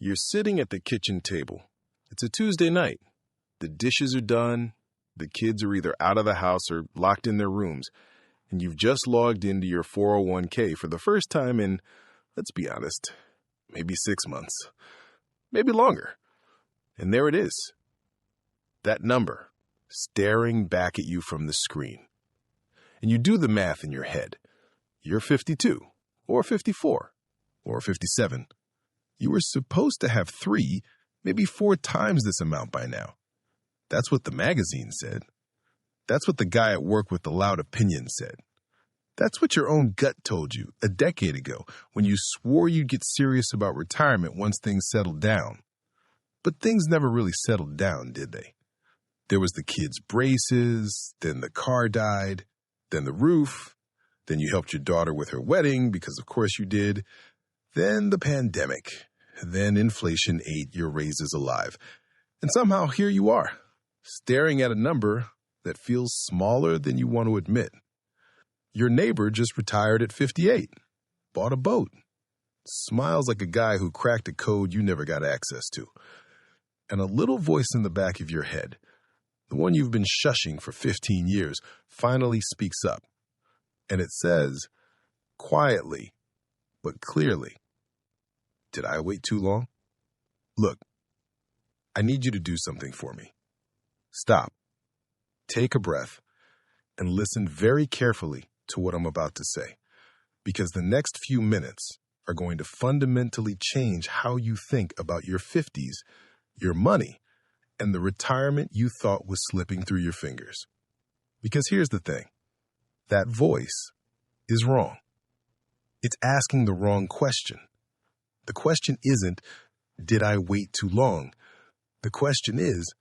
You're sitting at the kitchen table. It's a Tuesday night. The dishes are done. The kids are either out of the house or locked in their rooms. And you've just logged into your 401k for the first time in, let's be honest, maybe 6 months. Maybe longer. And there it is. That number, staring back at you from the screen. And you do the math in your head. You're 52, or 54, or 57. You were supposed to have 3, maybe 4 times this amount by now. That's what the magazine said. That's what the guy at work with the loud opinion said. That's what your own gut told you a decade ago when you swore you'd get serious about retirement once things settled down. But things never really settled down, did they? There was the kids' braces, then the car died, then the roof, then you helped your daughter with her wedding because of course you did, then the pandemic, then inflation ate your raises alive. And somehow here you are, staring at a number that feels smaller than you want to admit. Your neighbor just retired at 58, bought a boat, smiles like a guy who cracked a code you never got access to. And a little voice in the back of your head, the one you've been shushing for 15 years, finally speaks up. And it says, quietly, but clearly, "Did I wait too long? Look, I need you to do something for me. Stop, take a breath, and listen very carefully to what I'm about to say, because the next few minutes are going to fundamentally change how you think about your 50s, your money, and the retirement you thought was slipping through your fingers. Because here's the thing, that voice is wrong. It's asking the wrong question. The question isn't, did I wait too long? The question is,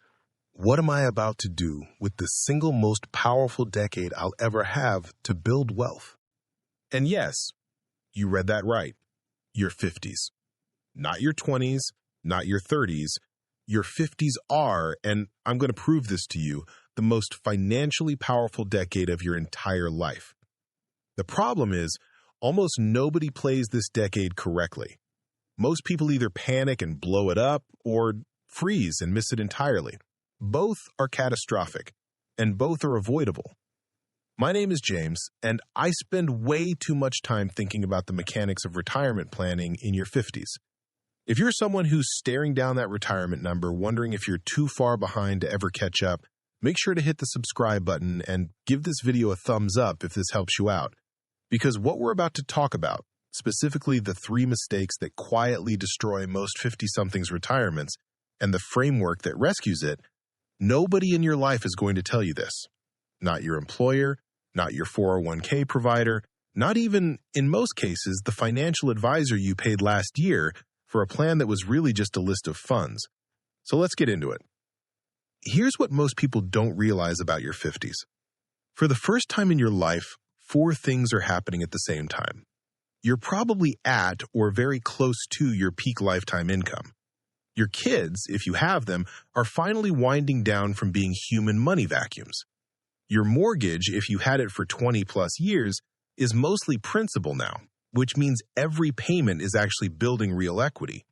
what am I about to do with the single most powerful decade I'll ever have to build wealth? And yes, you read that right, your 50s. Not your 20s, not your 30s. Your 50s are, and I'm going to prove this to you, the most financially powerful decade of your entire life. The problem is, almost nobody plays this decade correctly. Most people either panic and blow it up or freeze and miss it entirely. Both are catastrophic, and both are avoidable. My name is James, and I spend way too much time thinking about the mechanics of retirement planning in your 50s. If you're someone who's staring down that retirement number, wondering if you're too far behind to ever catch up, make sure to hit the subscribe button and give this video a thumbs up if this helps you out. Because what we're about to talk about, specifically the 3 mistakes that quietly destroy most 50-somethings retirements and the framework that rescues it, nobody in your life is going to tell you this. Not your employer, not your 401k provider, not even, in most cases, the financial advisor you paid last year for a plan that was really just a list of funds. So let's get into it. Here's what most people don't realize about your 50s. For the first time in your life, 4 things are happening at the same time. You're probably at or very close to your peak lifetime income. Your kids, if you have them, are finally winding down from being human money vacuums. Your mortgage, if you had it for 20 plus years, is mostly principal now, which means every payment is actually building real equity.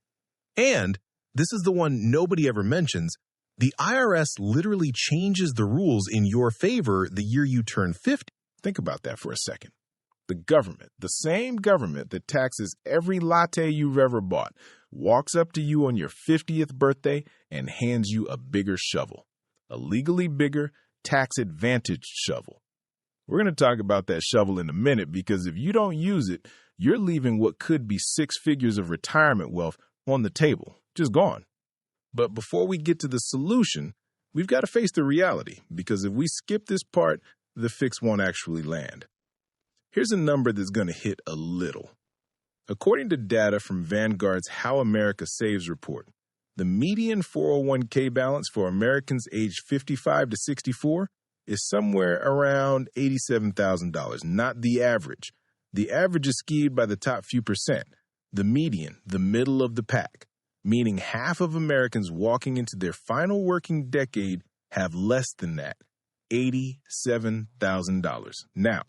And, this is the one nobody ever mentions, the IRS literally changes the rules in your favor the year you turn 50. Think about that for a second. The government, the same government that taxes every latte you've ever bought, walks up to you on your 50th birthday and hands you a bigger shovel, a legally bigger, tax-advantaged shovel. We're going to talk about that shovel in a minute because if you don't use it, you're leaving what could be 6 figures of retirement wealth on the table, just gone. But before we get to the solution, we've got to face the reality because if we skip this part, the fix won't actually land. Here's a number that's going to hit a little. According to data from Vanguard's How America Saves report, the median 401k balance for Americans aged 55 to 64 is somewhere around $87,000, not the average. The average is skewed by the top few percent, the median, the middle of the pack, meaning half of Americans walking into their final working decade have less than that, $87,000. Now,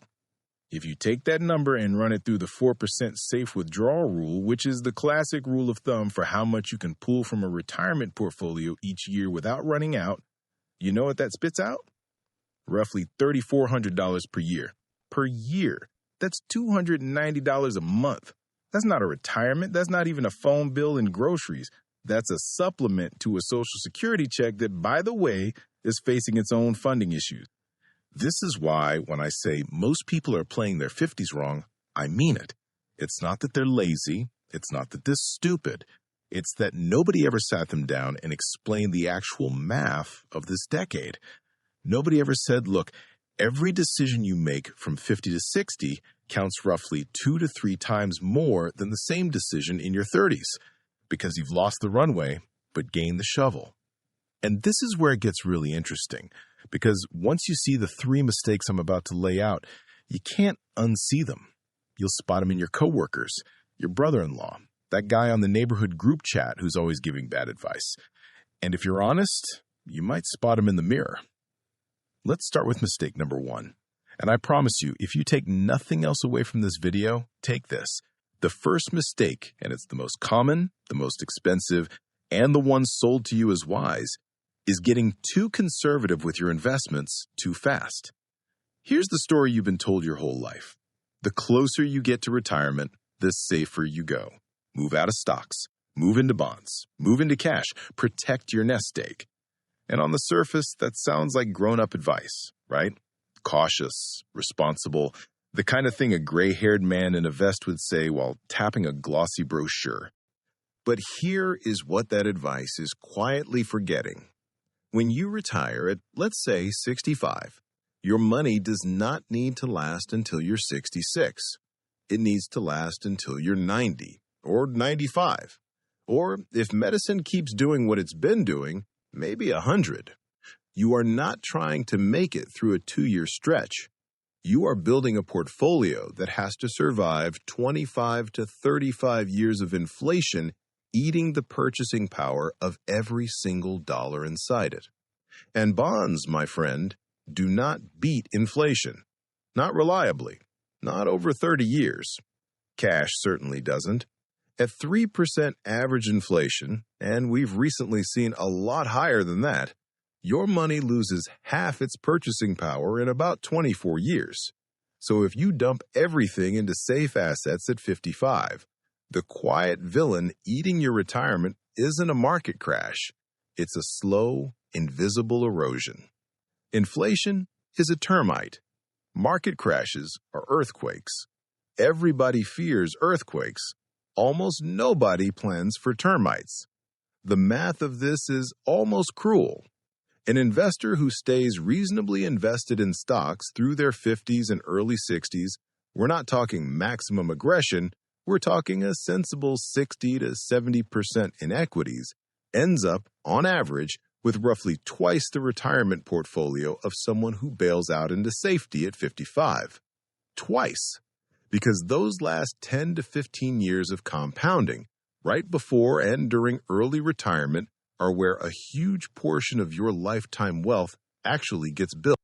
If you take that number and run it through the 4% safe withdrawal rule, which is the classic rule of thumb for how much you can pull from a retirement portfolio each year without running out, you know what that spits out? Roughly $3,400 per year. Per year. That's $290 a month. That's not a retirement. That's not even a phone bill and groceries. That's a supplement to a Social Security check that, by the way, is facing its own funding issues. This is why when I say most people are playing their 50s wrong, I mean it. It's not that they're lazy. It's not that they're stupid. It's that nobody ever sat them down and explained the actual math of this decade. Nobody ever said, look, every decision you make from 50 to 60 counts roughly 2 to 3 times more than the same decision in your 30s, because you've lost the runway but gained the shovel. And this is where it gets really interesting, because once you see the 3 mistakes I'm about to lay out, you can't unsee them. You'll spot them in your coworkers, your brother-in-law, that guy on the neighborhood group chat who's always giving bad advice. And if you're honest, you might spot him in the mirror. Let's start with mistake number 1. And I promise you, if you take nothing else away from this video, take this. The first mistake, and it's the most common, the most expensive, and the one sold to you as wise, is getting too conservative with your investments too fast. Here's the story you've been told your whole life. The closer you get to retirement, the safer you go. Move out of stocks, move into bonds, move into cash, protect your nest egg. And on the surface, that sounds like grown-up advice, right? Cautious, responsible, the kind of thing a gray-haired man in a vest would say while tapping a glossy brochure. But here is what that advice is quietly forgetting. When you retire at, let's say, 65, your money does not need to last until you're 66. It needs to last until you're 90 or 95. Or if medicine keeps doing what it's been doing, maybe 100. You are not trying to make it through a 2-year stretch. You are building a portfolio that has to survive 25 to 35 years of inflation eating the purchasing power of every single dollar inside it. And bonds, my friend, do not beat inflation. Not reliably. Not over 30 years. Cash certainly doesn't. At 3% average inflation, and we've recently seen a lot higher than that, your money loses half its purchasing power in about 24 years. So if you dump everything into safe assets at 55, the quiet villain eating your retirement isn't a market crash. It's a slow, invisible erosion. Inflation is a termite. Market crashes are earthquakes. Everybody fears earthquakes. Almost nobody plans for termites. The math of this is almost cruel. An investor who stays reasonably invested in stocks through their 50s and early 60s, we're not talking maximum aggression, we're talking a sensible 60 to 70% in equities, ends up, on average, with roughly twice the retirement portfolio of someone who bails out into safety at 55. Twice. Because those last 10 to 15 years of compounding, right before and during early retirement, are where a huge portion of your lifetime wealth actually gets built.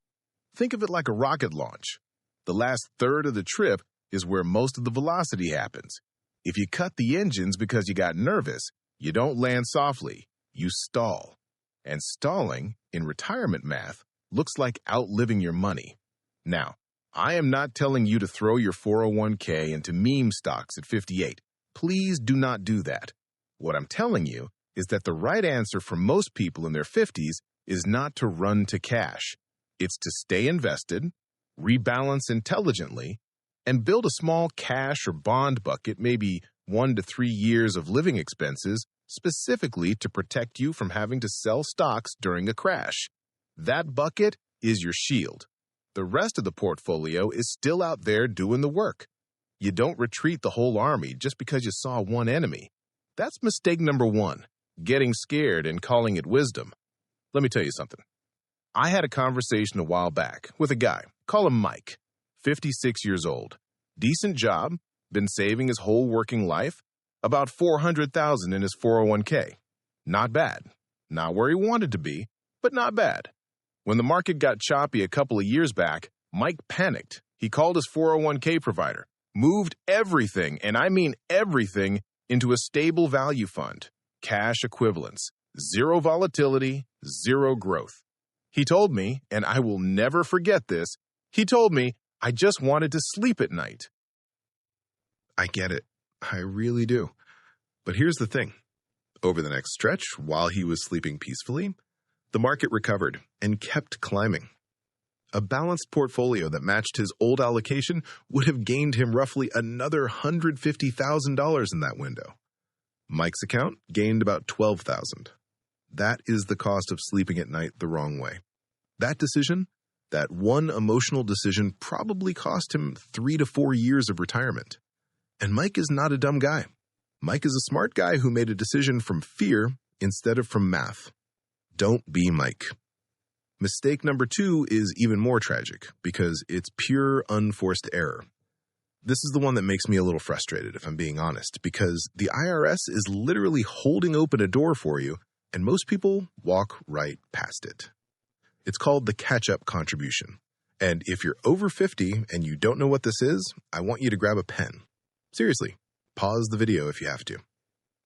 Think of it like a rocket launch. The last third of the trip is where most of the velocity happens. If you cut the engines because you got nervous, you don't land softly, you stall. And stalling, in retirement math, looks like outliving your money. Now, I am not telling you to throw your 401k into meme stocks at 58. Please do not do that. What I'm telling you is that the right answer for most people in their 50s is not to run to cash. It's to stay invested, rebalance intelligently, and build a small cash or bond bucket, maybe 1 to 3 years of living expenses, specifically to protect you from having to sell stocks during a crash. That bucket is your shield. The rest of the portfolio is still out there doing the work. You don't retreat the whole army just because you saw one enemy. That's mistake number 1, getting scared and calling it wisdom. Let me tell you something. I had a conversation a while back with a guy, call him Mike, 56 years old, decent job, been saving his whole working life, about $400,000 in his 401k. Not bad. Not where he wanted to be, but not bad. When the market got choppy a couple of years back, Mike panicked He called his 401k provider, moved everything, and I mean everything, into a stable value fund, cash equivalents, zero volatility, zero growth. He told me, and I will never forget this, he told me, I just wanted to sleep at night. I get it. I really do. But here's the thing. Over the next stretch, while he was sleeping peacefully, the market recovered and kept climbing. A balanced portfolio that matched his old allocation would have gained him roughly another $150,000 in that window. Mike's account gained about $12,000. That is the cost of sleeping at night the wrong way. That decision, that one emotional decision, probably cost him 3 to 4 years of retirement. And Mike is not a dumb guy. Mike is a smart guy who made a decision from fear instead of from math. Don't be Mike. Mistake number 2 is even more tragic because it's pure unforced error. This is the one that makes me a little frustrated, if I'm being honest, because the IRS is literally holding open a door for you, and most people walk right past it. It's called the catch-up contribution. And if you're over 50 and you don't know what this is, I want you to grab a pen. Seriously, pause the video if you have to.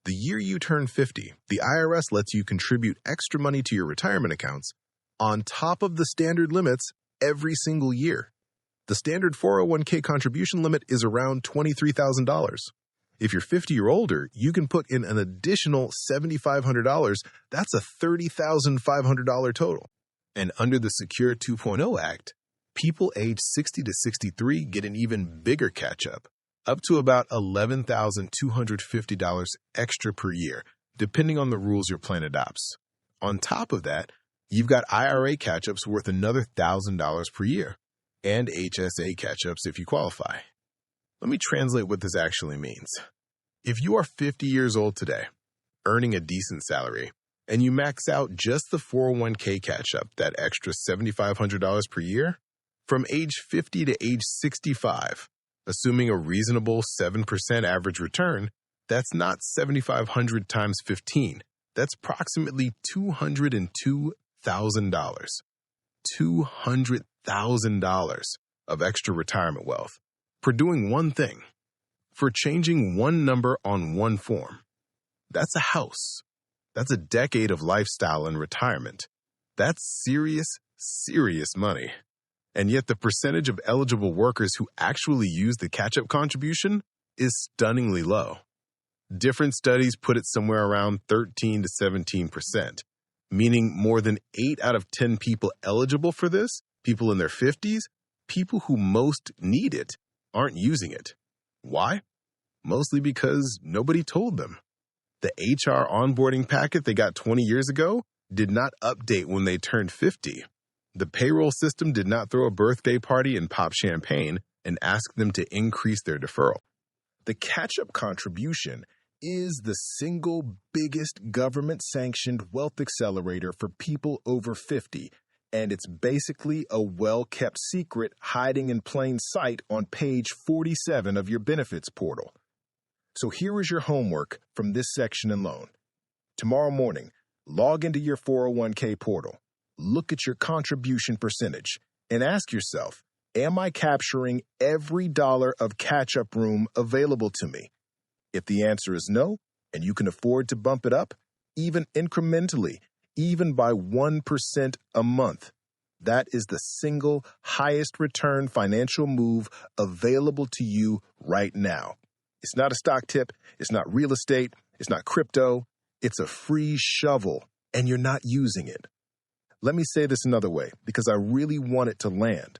The year you turn 50, the IRS lets you contribute extra money to your retirement accounts on top of the standard limits every single year. The standard 401k contribution limit is around $23,000. If you're 50 or older, you can put in an additional $7,500. That's a $30,500 total. And under the Secure 2.0 Act, people age 60 to 63 get an even bigger catch-up, up to about $11,250 extra per year, depending on the rules your plan adopts. On top of that, you've got IRA catch-ups worth another $1,000 per year, and HSA catch-ups if you qualify. Let me translate what this actually means. If you are 50 years old today, earning a decent salary, and you max out just the 401k catch-up, that extra $7,500 per year, from age 50 to age 65, assuming a reasonable 7% average return, that's not $7,500 times 15. That's approximately $202,000. $200,000 of extra retirement wealth for doing one thing, for changing one number on one form. That's a house. That's a decade of lifestyle and retirement. That's serious, serious money. And yet the percentage of eligible workers who actually use the catch-up contribution is stunningly low. Different studies put it somewhere around 13 to 17%, meaning more than 8 out of 10 people eligible for this, people in their 50s, people who most need it, aren't using it. Why? Mostly because nobody told them. The HR onboarding packet they got 20 years ago did not update when they turned 50. The payroll system did not throw a birthday party and pop champagne and ask them to increase their deferral. The catch-up contribution is the single biggest government-sanctioned wealth accelerator for people over 50, and it's basically a well-kept secret hiding in plain sight on page 47 of your benefits portal. So here is your homework from this section alone. Tomorrow morning, log into your 401k portal, look at your contribution percentage, and ask yourself, am I capturing every dollar of catch-up room available to me? If the answer is no, and you can afford to bump it up, even incrementally, even by 1% a month, that is the single highest return financial move available to you right now. It's not a stock tip, it's not real estate, it's not crypto, it's a free shovel, and you're not using it. Let me say this another way, because I really want it to land.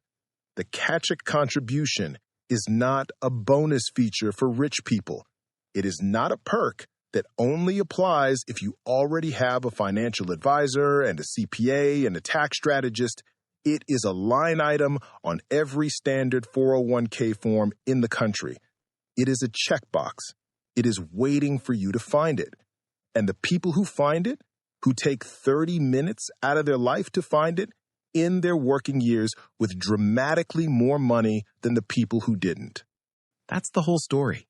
The catch-up contribution is not a bonus feature for rich people. It is not a perk that only applies if you already have a financial advisor and a CPA and a tax strategist. It is a line item on every standard 401k form in the country. It is a checkbox. It is waiting for you to find it. And the people who find it, who take 30 minutes out of their life to find it, in their working years with dramatically more money than the people who didn't. That's the whole story.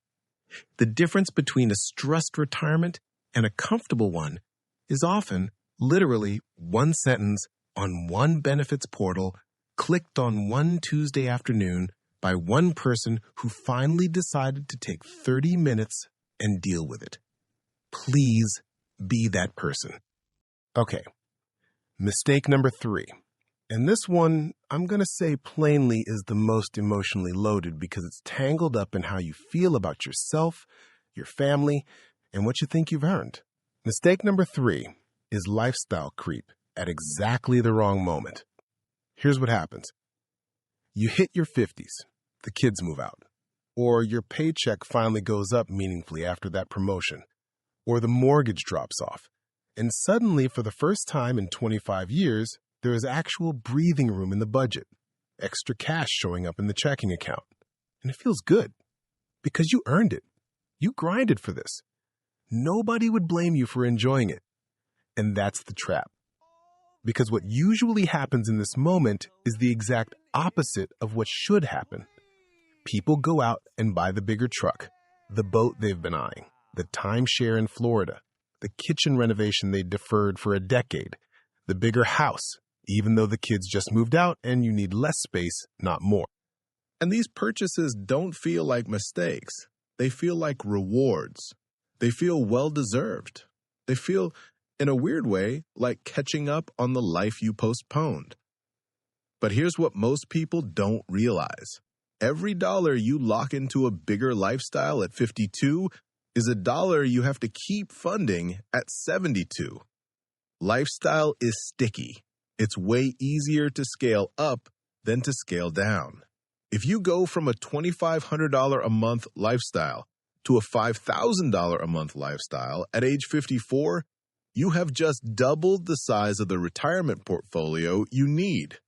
The difference between a stressed retirement and a comfortable one is often literally one sentence on one benefits portal clicked on one Tuesday afternoon by one person who finally decided to take 30 minutes and deal with it. Please be that person. Okay, mistake number 3. And this one, I'm going to say plainly, is the most emotionally loaded because it's tangled up in how you feel about yourself, your family, and what you think you've earned. Mistake number 3 is lifestyle creep at exactly the wrong moment. Here's what happens. You hit your 50s, the kids move out, or your paycheck finally goes up meaningfully after that promotion, or the mortgage drops off, and suddenly, for the first time in 25 years, there is actual breathing room in the budget, extra cash showing up in the checking account. And it feels good because you earned it. You grinded for this. Nobody would blame you for enjoying it. And that's the trap. Because what usually happens in this moment is the exact opposite of what should happen. People go out and buy the bigger truck, the boat they've been eyeing, the timeshare in Florida, the kitchen renovation they deferred for a decade, the bigger house, even though the kids just moved out and you need less space, not more. And these purchases don't feel like mistakes. They feel like rewards. They feel well-deserved. They feel, in a weird way, like catching up on the life you postponed. But here's what most people don't realize. Every dollar you lock into a bigger lifestyle at 52 is a dollar you have to keep funding at 72. Lifestyle is sticky. It's way easier to scale up than to scale down. If you go from a $2,500 a month lifestyle to a $5,000 a month lifestyle at age 54, you have just doubled the size of the retirement portfolio you need.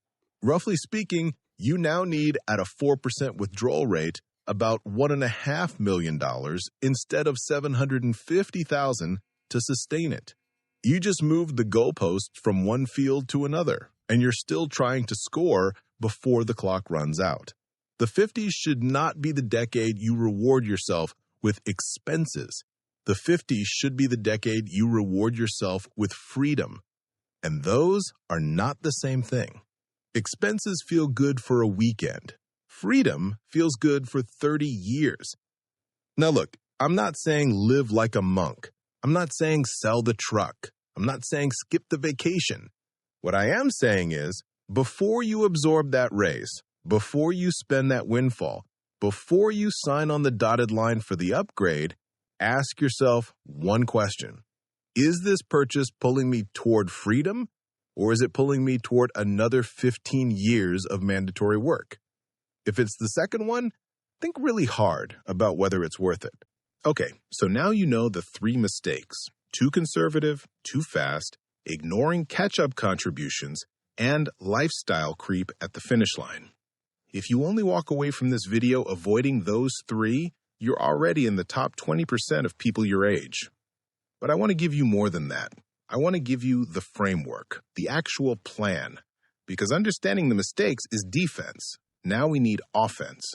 Roughly speaking, you now need, at a 4% withdrawal rate, about $1.5 million instead of $750,000 to sustain it. You just moved the goalpost from one field to another, and you're still trying to score before the clock runs out. The 50s should not be the decade you reward yourself with expenses. The 50s should be the decade you reward yourself with freedom. And those are not the same thing. Expenses feel good for a weekend. Freedom feels good for 30 years. Now look, I'm not saying live like a monk. I'm not saying sell the truck. I'm not saying skip the vacation. What I am saying is, before you absorb that raise, before you spend that windfall, before you sign on the dotted line for the upgrade, ask yourself one question. Is this purchase pulling me toward freedom, or is it pulling me toward another 15 years of mandatory work? If it's the second one, think really hard about whether it's worth it. Okay, so now you know the 3 mistakes: too conservative, too fast, ignoring catch-up contributions, and lifestyle creep at the finish line. If you only walk away from this video avoiding those 3, you're already in the top 20% of people your age. But I want to give you more than that. I want to give you the framework, the actual plan, because understanding the mistakes is defense. Now we need offense.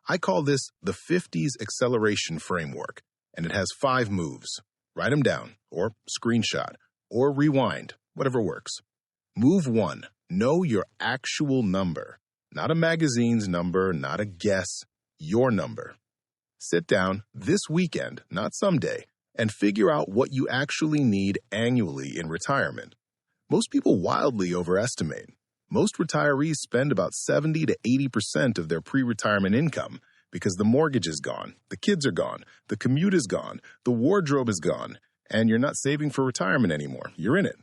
I call this the 50s acceleration framework, and it has 5 moves. Write them down, or screenshot, or rewind, whatever works. Move 1, know your actual number. Not a magazine's number, not a guess, your number. Sit down this weekend, not someday, and figure out what you actually need annually in retirement. Most people wildly overestimate. Most retirees spend about 70 to 80% of their pre-retirement income because the mortgage is gone, the kids are gone, the commute is gone, the wardrobe is gone, and you're not saving for retirement anymore. You're in it.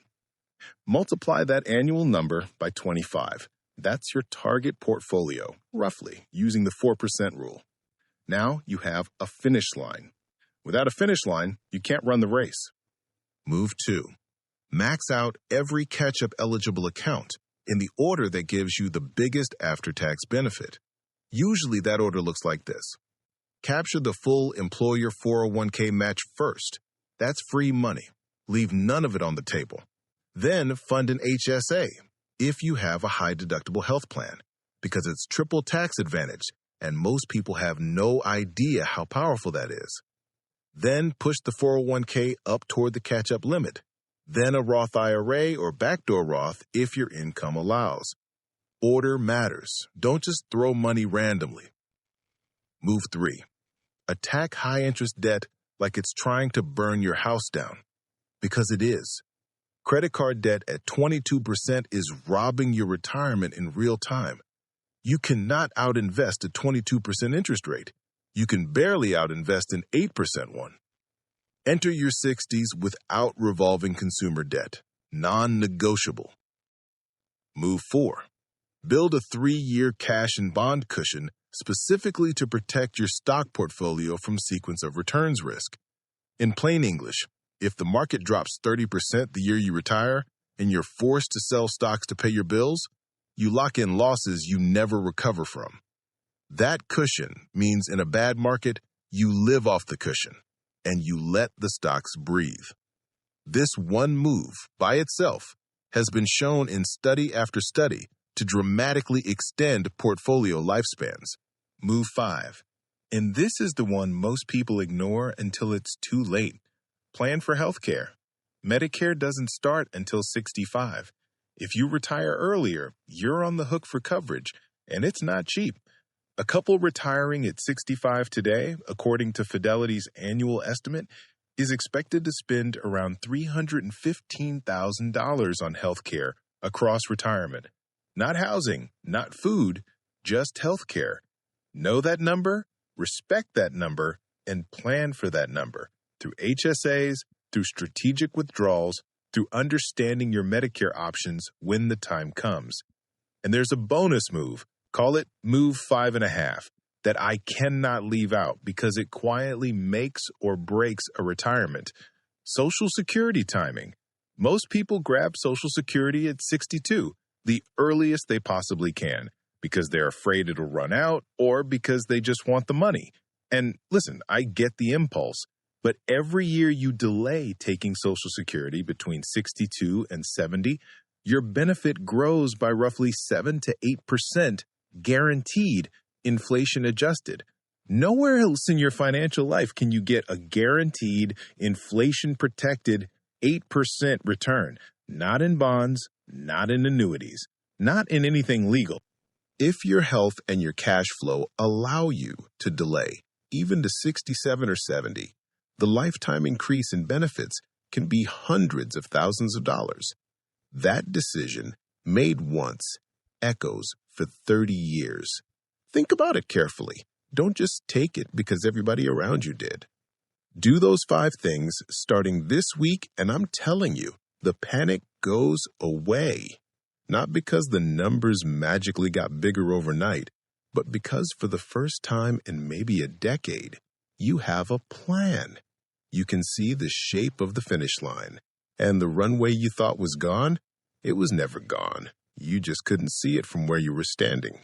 Multiply that annual number by 25. That's your target portfolio, roughly, using the 4% rule. Now you have a finish line. Without a finish line, you can't run the race. Move 2. Max out every catch-up eligible account in the order that gives you the biggest after-tax benefit. Usually that order looks like this. Capture the full employer 401k match first. That's free money. Leave none of it on the table. Then fund an HSA if you have a high-deductible health plan, because it's triple tax advantage, and most people have no idea how powerful that is. Then push the 401k up toward the catch-up limit. Then a Roth IRA or backdoor Roth if your income allows. Order matters. Don't just throw money randomly. Move 3. Attack high-interest debt like it's trying to burn your house down. Because it is. Credit card debt at 22% is robbing your retirement in real time. You cannot outinvest a 22% interest rate. You can barely outinvest an 8% one. Enter your 60s without revolving consumer debt. Non-negotiable. Move 4. Build a 3-year cash and bond cushion specifically to protect your stock portfolio from sequence of returns risk. In plain English, if the market drops 30% the year you retire and you're forced to sell stocks to pay your bills, you lock in losses you never recover from. That cushion means in a bad market, you live off the cushion and you let the stocks breathe. This one move by itself has been shown in study after study to dramatically extend portfolio lifespans. Move 5. And this is the one most people ignore until it's too late. Plan for healthcare. Medicare doesn't start until 65. If you retire earlier, you're on the hook for coverage, and it's not cheap. A couple retiring at 65 today, according to Fidelity's annual estimate, is expected to spend around $315,000 on healthcare across retirement. Not housing, not food, just healthcare. Know that number, respect that number, and plan for that number through HSAs, through strategic withdrawals, through understanding your Medicare options when the time comes. And there's a bonus move, call it Move 5.5, that I cannot leave out because it quietly makes or breaks a retirement. Social Security timing. Most people grab Social Security at 62, the earliest they possibly can, because they're afraid it'll run out or because they just want the money. And listen, I get the impulse, but every year you delay taking Social Security between 62 and 70, your benefit grows by roughly 7 to 8% guaranteed, inflation adjusted. Nowhere else in your financial life can you get a guaranteed, inflation protected 8% return. Not in bonds, not in annuities, not in anything legal. If your health and your cash flow allow you to delay, even to 67 or 70, the lifetime increase in benefits can be hundreds of thousands of dollars. That decision, made once, echoes for 30 years. Think about it carefully. Don't just take it because everybody around you did. Do those 5 things starting this week, and I'm telling you, the panic goes away. Not because the numbers magically got bigger overnight, but because for the first time in maybe a decade, you have a plan. You can see the shape of the finish line, and the runway you thought was gone, it was never gone. You just couldn't see it from where you were standing.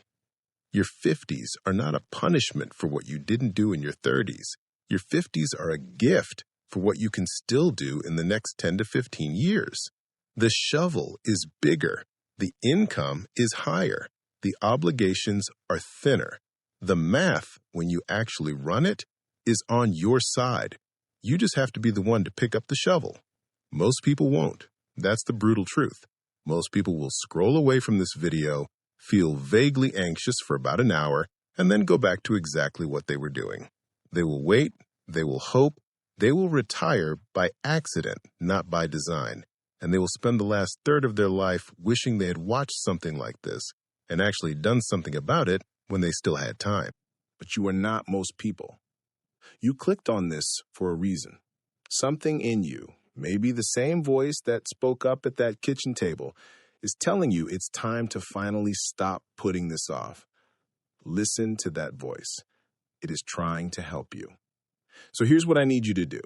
Your 50s are not a punishment for what you didn't do in your 30s. Your 50s are a gift for what you can still do in the next 10 to 15 years. The shovel is bigger. The income is higher. The obligations are thinner. The math, when you actually run it, is on your side. You just have to be the one to pick up the shovel. Most people won't. That's the brutal truth. Most people will scroll away from this video, feel vaguely anxious for about an hour, and then go back to exactly what they were doing. They will wait, they will hope, they will retire by accident, not by design, and they will spend the last third of their life wishing they had watched something like this and actually done something about it when they still had time. But you are not most people. You clicked on this for a reason. Something in you, maybe the same voice that spoke up at that kitchen table, is telling you it's time to finally stop putting this off. Listen to that voice. It is trying to help you. So here's what I need you to do.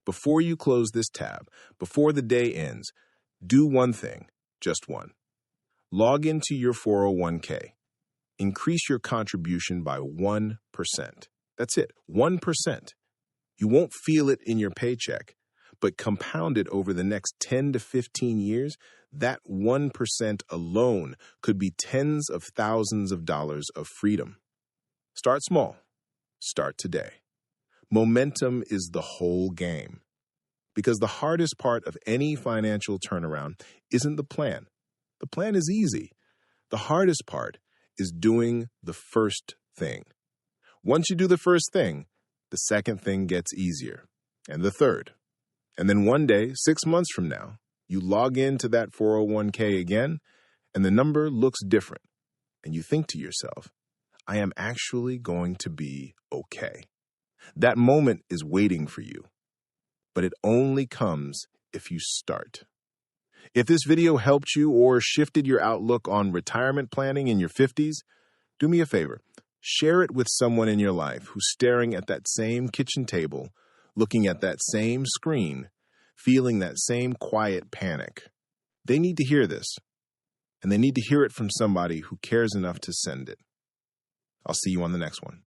Before you close this tab, before the day ends, do one thing, just one. Log into your 401k. Increase your contribution by 1%. That's it, 1%. You won't feel it in your paycheck, but compound it over the next 10 to 15 years, that 1% alone could be tens of thousands of dollars of freedom. Start small. Start today. Momentum is the whole game. Because the hardest part of any financial turnaround isn't the plan. The plan is easy. The hardest part is doing the first thing. Once you do the first thing, the second thing gets easier, and the third. And then one day, 6 months from now, you log into that 401k again, and the number looks different. And you think to yourself, I am actually going to be okay. That moment is waiting for you, but it only comes if you start. If this video helped you or shifted your outlook on retirement planning in your 50s, do me a favor. Share it with someone in your life who's staring at that same kitchen table, looking at that same screen, feeling that same quiet panic. They need to hear this, and they need to hear it from somebody who cares enough to send it. I'll see you on the next one.